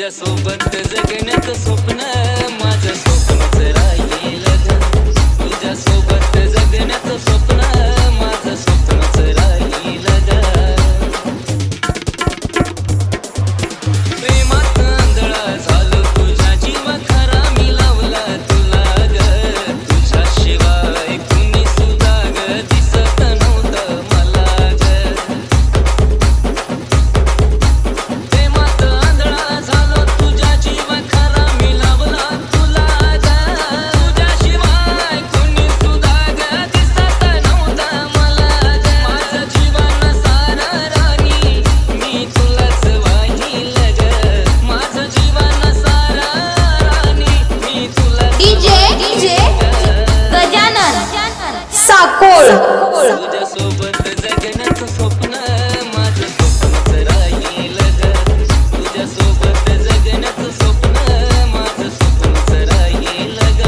तुझ्या सोबत जगण्याचं स्वप्न माझं स्वप्नच राहील ग. तुझ्या सोबत जगण्याचं स्वप्न माझं स्वप्नच राहील ग. प्रेमात आंधळा झालो तुझ्या जीव खरा मी लावला तुला ग. तुझ्याशिवाय कुणी सुद्धा ग दिसत नव्हतं मला ग. प्रेमात आंधळा झालो तुझ्या जीव खरा मी लावला तुला ग. तुझ्याशिवाय कुणी सुद्धा ग दिसत नव्हतं मला ग. माझं जीवन सारं राणी मी तुलाच वाहील ग. माझं जीवन सारं राणी मी तुलाच डीजे गजानन साकोळ. तुझ्या सोबत जगण्याचं स्वप्न माझं स्वप्नच राहील ग. तुझ्या सोबत जगण्याचं स्वप्न माझं स्वप्नच राहील ग.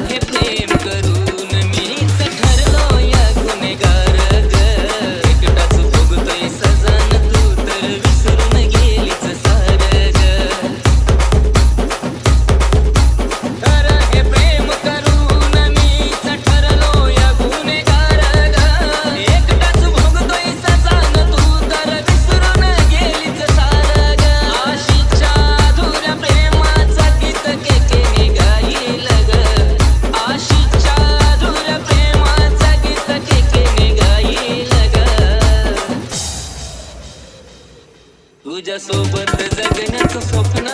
हे प्रेम करून मीच ठरलो या गुन्हेगार ग. एकटाच भोगतोय सजान तू तर विसरून गेलीच सारं ग. तर हे प्रेम करून मीच ठरलो या गुन्हेगार ग. एकटाच भोगतोय सजान तू तर विसरून गेलीच सारं ग. आशीच्या अधुऱ्या प्रेमाचा गीत केकेने गाईल ग. आशीच्या अधुऱ्या प्रेमाचा गीत केकेने गाईल ग. तुझ्या सोबत जगण्याचं स्वप्न